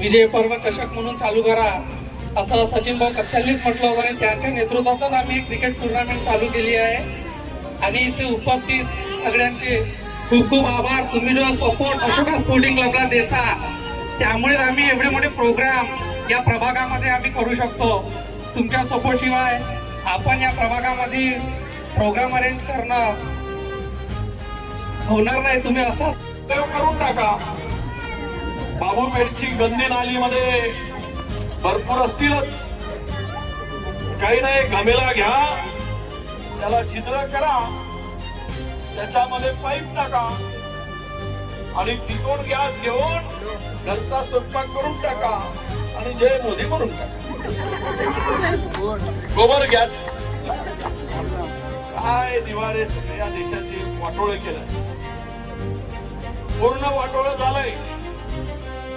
विजय पर्व चषक म्हणून चालू करा असं सचिन भाऊ कथ्यांनीच म्हटलं होतं आणि त्यांच्या नेतृत्वातच आम्ही एक क्रिकेट टुर्नामेंट चालू केली आहे. आणि इथे उपस्थित सगळ्यांचे खूप खूप आभार. तुम्ही जो सपोर्ट अशोका स्पोर्टिंग क्लबला देता त्यामुळे आम्ही एवढे मोठे प्रोग्राम या प्रभागामध्ये आम्ही करू शकतो. तुमच्या सपोर्ट शिवाय आपण या प्रभागामध्ये प्रोग्राम अरेंज करणं होणार नाही. तुम्ही असा करून टाका. बाबूपेठची गंदी नालीमध्ये भरपूर असतीलच, काही नाही घमेला घ्या, त्याला छिद्र करा, त्याच्यामध्ये पाईप टाका आणि तिथून गॅस घेऊन घरचा स्वयंपाक करून टाका आणि जय मोदी करून टाका. गोबर गॅस काय दिवाळे सगळ्या देशाची वाटोळे केलं, पूर्ण वाटोळं झालंय.